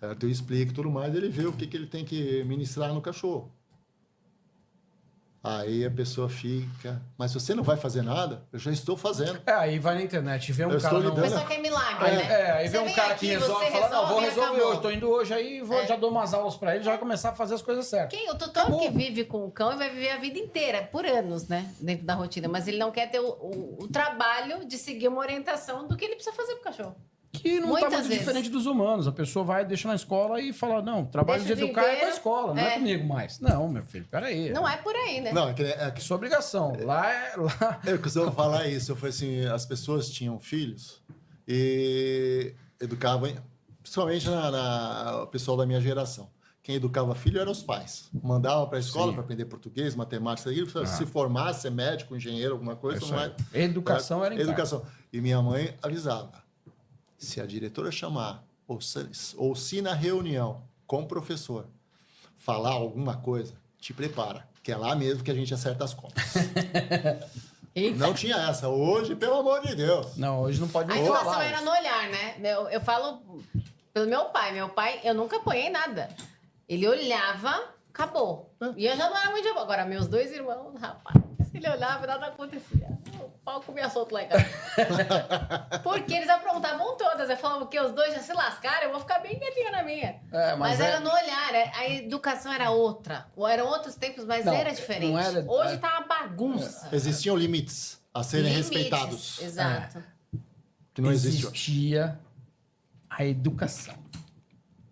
[SPEAKER 5] Certo? Eu explico tudo mais, ele vê o que ele tem que ministrar no cachorro. Aí a pessoa fica, mas você não vai fazer nada? Eu já estou fazendo.
[SPEAKER 1] Aí vai na internet, vê um
[SPEAKER 5] Eu
[SPEAKER 1] cara...
[SPEAKER 5] estou
[SPEAKER 1] não-
[SPEAKER 2] O
[SPEAKER 5] lidando.
[SPEAKER 2] pessoal quer milagre, né?
[SPEAKER 1] aí vê
[SPEAKER 2] Você
[SPEAKER 1] um
[SPEAKER 2] vem
[SPEAKER 1] cara
[SPEAKER 2] aqui,
[SPEAKER 1] que resolve,
[SPEAKER 2] você
[SPEAKER 1] fala, não, vou
[SPEAKER 2] resolve e
[SPEAKER 1] resolver
[SPEAKER 2] acabou.
[SPEAKER 1] hoje, tô indo hoje, aí já dou umas aulas pra ele, já vai começar a fazer as coisas certas.
[SPEAKER 2] Quem? O tutor que vive com o cão e vai viver a vida inteira, por anos, né? Dentro da rotina. Mas ele não quer ter o trabalho de seguir uma orientação do que ele precisa fazer pro cachorro.
[SPEAKER 1] Que não
[SPEAKER 2] Muitas
[SPEAKER 1] tá muito
[SPEAKER 2] vezes.
[SPEAKER 1] diferente dos humanos. A pessoa vai, deixa na escola e fala, não, trabalho
[SPEAKER 2] Deixa
[SPEAKER 1] de
[SPEAKER 2] o dia
[SPEAKER 1] educar é com a
[SPEAKER 2] inteiro,
[SPEAKER 1] escola, não é comigo mais. Não, meu filho, peraí.
[SPEAKER 2] Não é por aí, né?
[SPEAKER 5] Não,
[SPEAKER 1] É sua obrigação. Lá
[SPEAKER 5] eu costumo falar isso. Eu falei assim, as pessoas tinham filhos e educavam, principalmente o pessoal da minha geração. Quem educava filho eram os pais. Mandava para a escola para aprender português, matemática, se formar, ser médico, engenheiro, alguma coisa.
[SPEAKER 1] isso
[SPEAKER 5] não
[SPEAKER 1] aí.
[SPEAKER 5] é,
[SPEAKER 1] Educação era em casa.
[SPEAKER 5] educação. E minha mãe avisava. Se a diretora chamar, ou se na reunião com o professor falar alguma coisa, te prepara, que é lá mesmo que a gente acerta as contas.
[SPEAKER 2] Eita.
[SPEAKER 5] Não tinha essa. Hoje, pelo amor de Deus.
[SPEAKER 1] Não, hoje não pode
[SPEAKER 2] A
[SPEAKER 1] nem
[SPEAKER 2] informação
[SPEAKER 1] falar
[SPEAKER 2] era
[SPEAKER 1] isso.
[SPEAKER 2] no olhar, né? Eu falo pelo meu pai. Meu pai, eu nunca apanhei nada. Ele olhava, acabou. E eu já não era muito de boa. Agora, meus dois irmãos, rapaz, se ele olhava, nada acontecia. O pau comia solto lá em casa. Porque eles aprontavam todas. Eu falava que os dois já se lascaram, eu vou ficar bem quietinha na minha. Mas era no olhar, a educação era outra. Eram outros tempos, mas
[SPEAKER 1] Não,
[SPEAKER 2] era diferente.
[SPEAKER 1] não era-
[SPEAKER 2] Hoje tá uma bagunça.
[SPEAKER 5] Existiam limites a serem
[SPEAKER 2] Limites,
[SPEAKER 5] respeitados.
[SPEAKER 2] Exato.
[SPEAKER 5] Que não existe hoje.
[SPEAKER 1] Existia a educação.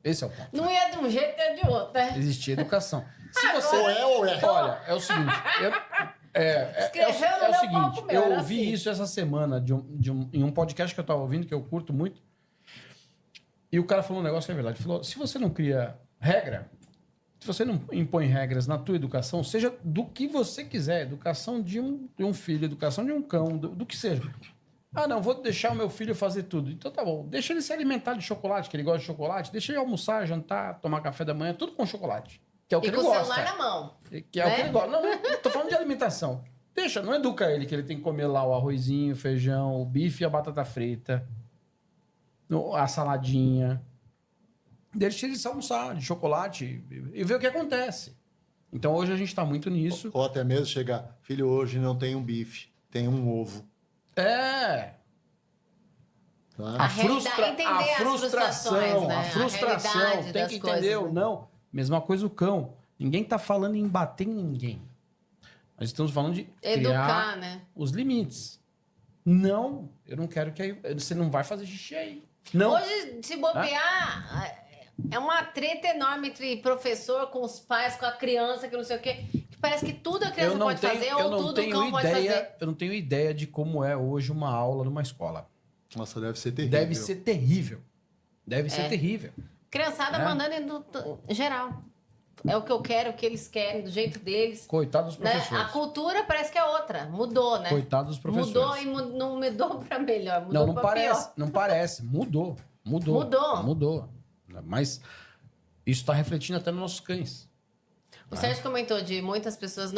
[SPEAKER 1] Esse é o ponto.
[SPEAKER 2] Não ia de um jeito nem de outro, né?
[SPEAKER 1] Existia educação. Se
[SPEAKER 2] Agora-
[SPEAKER 1] você...
[SPEAKER 5] Ou é.
[SPEAKER 1] Olha, é o seguinte.
[SPEAKER 2] Escrevendo
[SPEAKER 1] É o
[SPEAKER 2] no
[SPEAKER 1] seguinte,
[SPEAKER 2] palco meu,
[SPEAKER 1] eu
[SPEAKER 2] era
[SPEAKER 1] ouvi
[SPEAKER 2] assim.
[SPEAKER 1] isso essa semana em um podcast que eu tava ouvindo, que eu curto muito. E o cara falou um negócio que é verdade. Falou: se você não cria regra, se você não impõe regras na tua educação, seja do que você quiser, educação de um filho, educação de um cão, do que seja. Ah, não, vou deixar o meu filho fazer tudo. Então tá bom, deixa ele se alimentar de chocolate, que ele gosta de chocolate, deixa ele almoçar, jantar, tomar café da manhã, tudo com chocolate. Que é o que
[SPEAKER 2] E
[SPEAKER 1] ele
[SPEAKER 2] com o
[SPEAKER 1] gosta.
[SPEAKER 2] celular na mão.
[SPEAKER 1] Que é o
[SPEAKER 2] né?
[SPEAKER 1] que ele gosta. Não, não, tô falando de alimentação. Deixa, não educa ele que ele tem que comer lá o arrozinho, o feijão, o bife e a batata frita, a saladinha. Deixa ele se almoçar de chocolate e ver o que acontece. Então hoje a gente tá muito nisso.
[SPEAKER 5] Ou até mesmo chegar, filho, hoje não tem um bife, tem um ovo.
[SPEAKER 1] É.
[SPEAKER 2] A
[SPEAKER 5] Tá?
[SPEAKER 2] realidade, entender as frustrações, né?
[SPEAKER 1] a
[SPEAKER 2] A
[SPEAKER 1] frustração,
[SPEAKER 2] realidade
[SPEAKER 1] tem
[SPEAKER 2] das
[SPEAKER 1] que entender
[SPEAKER 2] coisas,
[SPEAKER 1] ou
[SPEAKER 2] né?
[SPEAKER 1] não. Mesma coisa o cão. Ninguém tá falando em bater em ninguém. Nós estamos falando de criar
[SPEAKER 2] Educar, né?
[SPEAKER 1] os limites. Não, eu não quero que aí, você não vai fazer xixi aí. Não.
[SPEAKER 2] Hoje, se bobear, é uma treta enorme entre professor com os pais, com a criança, que não sei o quê. Que parece que tudo a criança pode fazer ou tudo o cão pode fazer.
[SPEAKER 1] Eu não tenho ideia de como é hoje uma aula numa escola.
[SPEAKER 5] Nossa, deve ser terrível.
[SPEAKER 1] Deve ser terrível. Deve ser terrível.
[SPEAKER 2] Criançada
[SPEAKER 1] É.
[SPEAKER 2] mandando em geral. É o que eu quero, o que eles querem, do jeito deles.
[SPEAKER 1] Coitado dos
[SPEAKER 2] Né?
[SPEAKER 1] professores.
[SPEAKER 2] A cultura parece que é outra. Mudou, né?
[SPEAKER 1] Coitado dos professores.
[SPEAKER 2] Mudou e não mudou pra melhor. Mudou
[SPEAKER 1] Não, não
[SPEAKER 2] pra
[SPEAKER 1] parece.
[SPEAKER 2] pior.
[SPEAKER 1] Não parece. Mudou. Mudou. Mas isso está refletindo até nos nossos cães.
[SPEAKER 2] O Sérgio comentou de muitas pessoas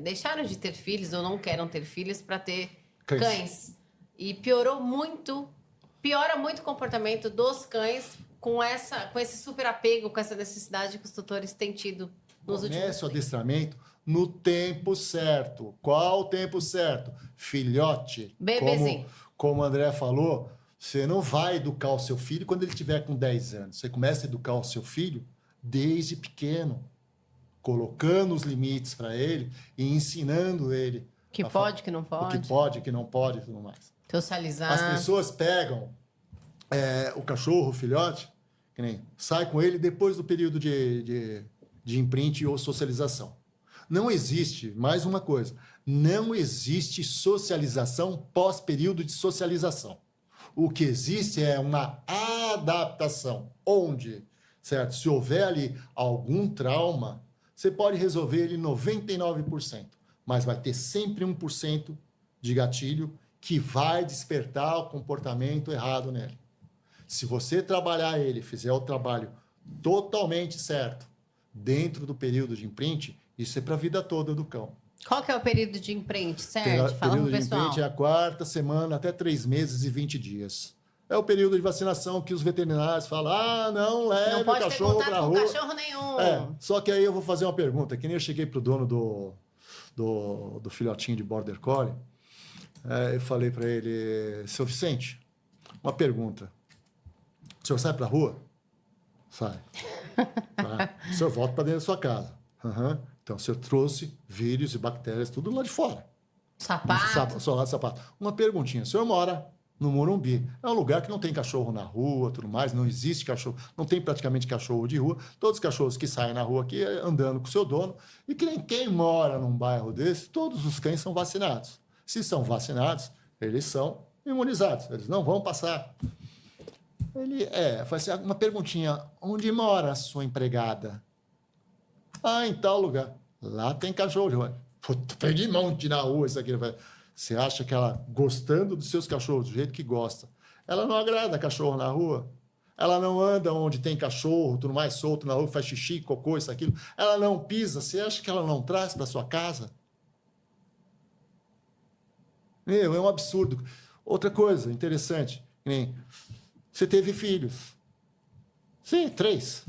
[SPEAKER 2] deixaram de ter filhos ou não querem ter filhos para ter
[SPEAKER 5] Cães.
[SPEAKER 2] cães. E piora muito o comportamento dos cães com esse super apego, com essa necessidade que os tutores têm tido Nos últimos
[SPEAKER 5] Comece o
[SPEAKER 2] tempos.
[SPEAKER 5] adestramento no tempo certo. Qual o tempo certo? Filhote.
[SPEAKER 2] Bebezinho.
[SPEAKER 5] Como o André falou, você não vai educar o seu filho quando ele tiver com 10 anos. Você começa a educar o seu filho desde pequeno, colocando os limites para ele e ensinando ele
[SPEAKER 2] Que pode, que não
[SPEAKER 5] o
[SPEAKER 2] pode.
[SPEAKER 5] que pode, o que não pode e tudo mais.
[SPEAKER 2] Socializar.
[SPEAKER 5] As pessoas pegam o cachorro, o filhote, que nem sai com ele depois do período de imprint ou socialização. Não existe, mais uma coisa, não existe socialização pós-período de socialização. O que existe é uma adaptação, onde, certo? Se houver ali algum trauma, você pode resolver ele 99%, mas vai ter sempre 1% de gatilho que vai despertar o comportamento errado nele. Se você trabalhar ele, fizer o trabalho totalmente certo, dentro do período de imprint, isso é para a vida toda do cão.
[SPEAKER 2] Qual que é o período de imprint, certo? Fala pro
[SPEAKER 5] período de
[SPEAKER 2] pessoal.
[SPEAKER 5] imprint é a 4ª semana, até 3 meses e 20 dias. É o período de vacinação que os veterinários falam, não leve
[SPEAKER 2] Não
[SPEAKER 5] o
[SPEAKER 2] pode ter
[SPEAKER 5] cachorro
[SPEAKER 2] contato
[SPEAKER 5] para
[SPEAKER 2] com
[SPEAKER 5] rua.
[SPEAKER 2] cachorro nenhum.
[SPEAKER 5] Só que aí eu vou fazer uma pergunta, que nem eu cheguei pro dono do filhotinho de Border Collie, eu falei para ele, seu Vicente, uma pergunta, o senhor sai para rua? Sai. Tá? O senhor volta para dentro da sua casa. Uhum. Então, o senhor trouxe vírus e bactérias, tudo lá de fora.
[SPEAKER 2] Sapato.
[SPEAKER 5] Só lá de sapato. Uma perguntinha, o senhor mora no Morumbi. É um lugar que não tem cachorro na rua, tudo mais, não existe cachorro, não tem praticamente cachorro de rua. Todos os cachorros que saem na rua aqui andando com o seu dono. E quem mora num bairro desse, todos os cães são vacinados. Se são vacinados, eles são imunizados. Eles não vão passar. Ele faz uma perguntinha. Onde mora a sua empregada? Em tal lugar. Lá tem cachorro de rua. Puta, perdi monte na rua isso aqui. Você acha que ela, gostando dos seus cachorros, do jeito que gosta, ela não agrada cachorro na rua? Ela não anda onde tem cachorro, tudo mais solto na rua, faz xixi, cocô, isso, aquilo. Ela não pisa. Você acha que ela não traz para sua casa? É um absurdo. Outra coisa interessante. Você teve filhos. Sim, 3.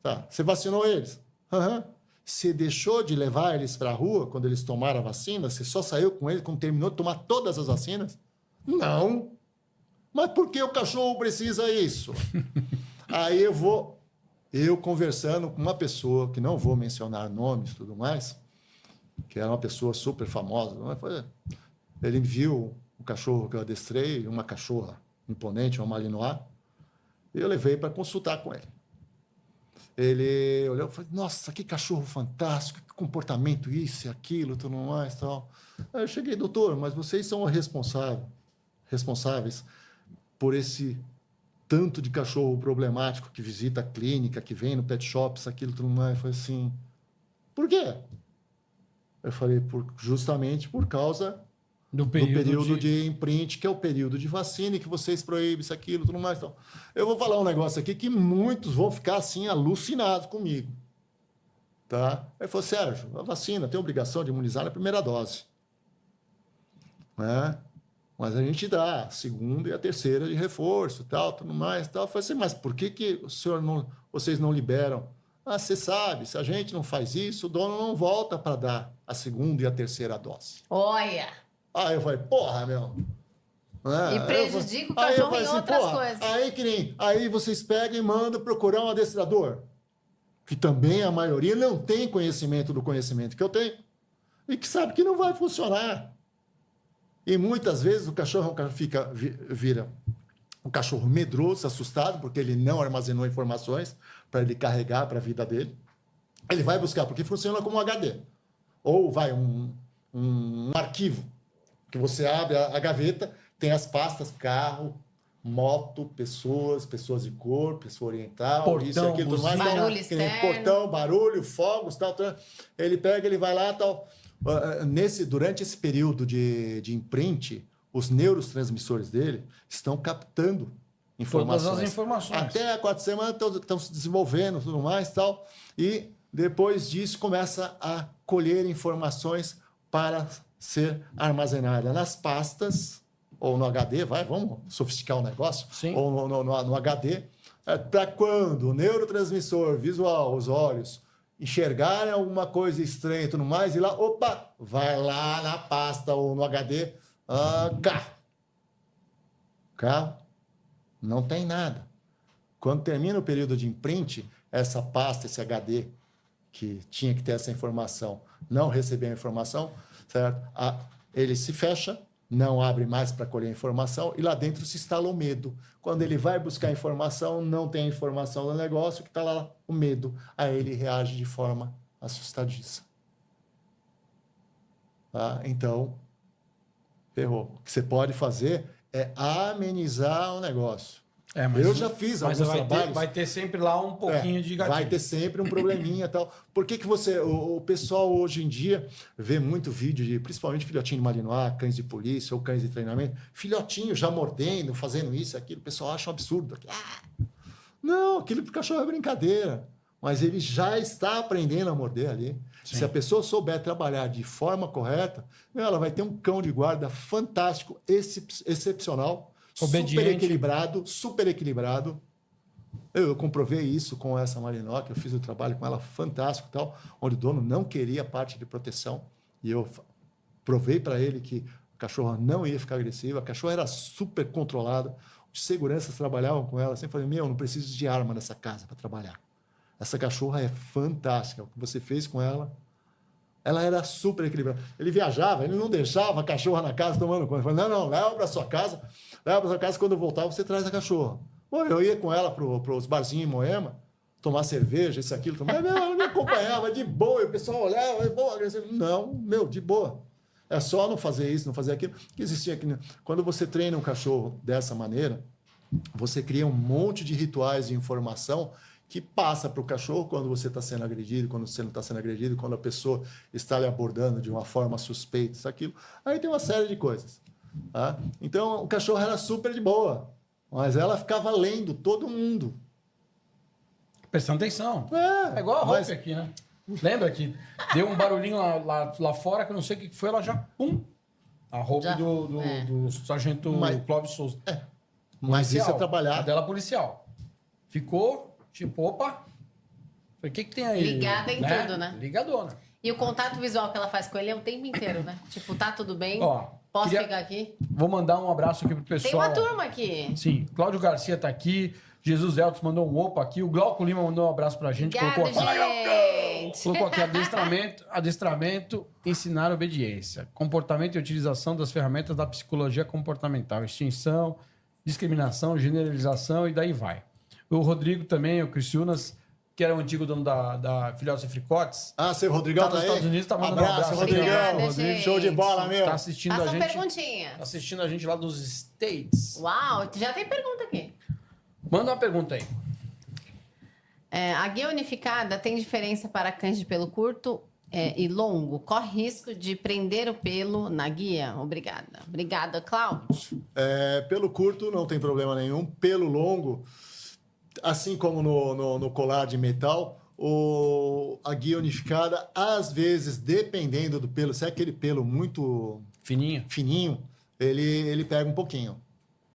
[SPEAKER 5] Tá. Você vacinou eles. Uhum. Você deixou de levar eles para a rua quando eles tomaram a vacina? Você só saiu com eles quando terminou de tomar todas as vacinas? Não. Mas por que o cachorro precisa isso? Aí eu conversando com uma pessoa, que não vou mencionar nomes e tudo mais, que era uma pessoa super famosa, ele viu um cachorro que eu adestrei, uma cachorra imponente, uma Malinois, e eu levei para consultar com ele. Ele olhou e falou, nossa, que cachorro fantástico, que comportamento, isso e aquilo, tudo mais, tal. Aí eu cheguei, doutor, mas vocês são responsáveis por esse tanto de cachorro problemático que visita a clínica, que vem no pet shop, isso, aquilo, tudo mais. Eu falei assim, por quê? Eu falei, justamente por causa do período de imprint, que é o período de vacina, e que vocês proíbem isso, aquilo, tudo mais. Então, eu vou falar um negócio aqui que muitos vão ficar assim alucinados comigo. Tá? Ele falou, Sérgio, a vacina tem a obrigação de imunizar na primeira dose. Né? Mas a gente dá a segunda e a terceira de reforço, tal, tudo mais. Tal. Eu falei assim, mas por que vocês não liberam? Você sabe, se a gente não faz isso, o dono não volta para dar a segunda e a terceira dose.
[SPEAKER 2] Olha!
[SPEAKER 5] Aí eu falei, porra, meu.
[SPEAKER 2] E prejudica o cachorro em outras coisas.
[SPEAKER 5] Aí vocês pegam e mandam procurar um adestrador, que também a maioria não tem conhecimento do conhecimento que eu tenho, e que sabe que não vai funcionar. E muitas vezes o cachorro vira um cachorro medroso, assustado, porque ele não armazenou informações para ele carregar para a vida dele. Ele vai buscar, porque funciona como um HD. Ou vai um arquivo, que você abre a gaveta, tem as pastas, carro, moto, pessoas de cor, pessoa oriental,
[SPEAKER 1] portão,
[SPEAKER 5] isso, aquilo, tudo mais.
[SPEAKER 2] barulho externo.
[SPEAKER 5] Portão, barulho, fogos, tal. Ele pega, ele vai lá, tal. Durante esse período de imprint, os neurotransmissores dele estão captando informações.
[SPEAKER 1] Todas as informações.
[SPEAKER 5] Até 4 semanas estão se desenvolvendo, tudo mais, tal. E depois disso começa a colher informações para ser armazenada nas pastas ou no HD, vamos sofisticar o negócio,
[SPEAKER 1] Sim.
[SPEAKER 5] ou no HD, para quando o neurotransmissor visual, os olhos, enxergarem alguma coisa estranha e tudo mais, e lá, opa, vai lá na pasta ou no HD, Cá, não tem nada. Quando termina o período de imprint, essa pasta, esse HD, que tinha que ter essa informação, não recebeu a informação, certo? Ele se fecha, não abre mais para colher informação, e lá dentro se instala o medo. Quando ele vai buscar informação, não tem a informação do negócio, que está lá o medo. Aí ele reage de forma assustadiça. Tá? Então, ferrou. O que você pode fazer é amenizar o negócio. Eu já fiz alguns trabalhos.
[SPEAKER 1] Vai ter sempre lá um pouquinho de gatilho.
[SPEAKER 5] Vai ter sempre um probleminha e tal. Por que o pessoal hoje em dia vê muito vídeo de, principalmente filhotinho de Malinois, cães de polícia ou cães de treinamento, filhotinho já mordendo, fazendo isso, aquilo, o pessoal acha um absurdo. Não, aquilo pro cachorro é brincadeira. Mas ele já está aprendendo a morder ali. Sim. Se a pessoa souber trabalhar de forma correta, ela vai ter um cão de guarda fantástico, excepcional,
[SPEAKER 1] obediente.
[SPEAKER 5] super equilibrado. Eu comprovei isso com essa Malinois, que eu fiz o trabalho com ela fantástico e tal, onde o dono não queria parte de proteção. E eu provei para ele que a cachorra não ia ficar agressiva, a cachorra era super controlada, os seguranças trabalhavam com ela, sempre falei, não preciso de arma nessa casa para trabalhar. Essa cachorra é fantástica. O que você fez com ela, ela era super equilibrada. Ele viajava, ele não deixava a cachorra na casa tomando conta. Ele falou, não, leva para sua casa. Leva para sua casa, quando eu voltar, você traz a cachorra. Bom, eu ia com ela para os barzinhos em Moema, tomar cerveja, isso, aquilo. Mas ela me acompanhava de boa. E o pessoal olhava, agressivo. Não, de boa. É só não fazer isso, não fazer aquilo. Que existia aqui. Quando você treina um cachorro dessa maneira, você cria um monte de rituais de informação que passa para o cachorro quando você está sendo agredido, quando você não está sendo agredido, quando a pessoa está lhe abordando de uma forma suspeita, isso, aquilo. Aí tem uma série de coisas. Tá? Então, o cachorro era super de boa, mas ela ficava lendo todo mundo.
[SPEAKER 1] Prestando atenção. É igual a Hope aqui, né? Lembra que deu um barulhinho lá fora, que eu não sei o que foi, ela já, pum, a Hope do sargento Clóvis Souza.
[SPEAKER 5] Mas isso é trabalhar.
[SPEAKER 1] A dela policial. Ficou... Tipo, opa, o que tem aí?
[SPEAKER 2] Ligada em tudo, né?
[SPEAKER 1] Ligadona.
[SPEAKER 2] E o contato visual que ela faz com ele é o tempo inteiro, né? Tipo, tá tudo bem? Posso pegar aqui?
[SPEAKER 1] Vou mandar um abraço aqui pro pessoal.
[SPEAKER 2] Tem uma turma aqui.
[SPEAKER 1] Sim, Cláudio Garcia tá aqui, Jesus Elton mandou um opa aqui, o Glauco Lima mandou um abraço pra gente.
[SPEAKER 2] Obrigada, gente.
[SPEAKER 1] Colocou aqui adestramento, ensinar obediência, comportamento e utilização das ferramentas da psicologia comportamental, extinção, discriminação, generalização e daí vai. O Rodrigo também, o Criciúnas, que era o antigo dono da Filhotes e Fricotes.
[SPEAKER 5] Seu Rodrigão
[SPEAKER 1] tá nos Estados Unidos, tá mandando
[SPEAKER 5] abraço,
[SPEAKER 1] um abraço.
[SPEAKER 5] Rodrigão.
[SPEAKER 2] Rodrigo,
[SPEAKER 5] show de bola, meu.
[SPEAKER 1] Tá assistindo
[SPEAKER 2] Faça
[SPEAKER 1] a gente.
[SPEAKER 2] perguntinha.
[SPEAKER 1] Tá assistindo a gente lá dos States.
[SPEAKER 2] Uau, já tem pergunta aqui.
[SPEAKER 1] Manda uma pergunta aí.
[SPEAKER 2] A guia unificada tem diferença para cães de pelo curto e longo? Corre risco de prender o pelo na guia? Obrigada. Obrigada, Cláudio.
[SPEAKER 5] Pelo curto não tem problema nenhum. Pelo longo... Assim como no colar de metal, a guia unificada, às vezes, dependendo do pelo, se é aquele pelo muito
[SPEAKER 1] fininho,
[SPEAKER 5] ele pega um pouquinho.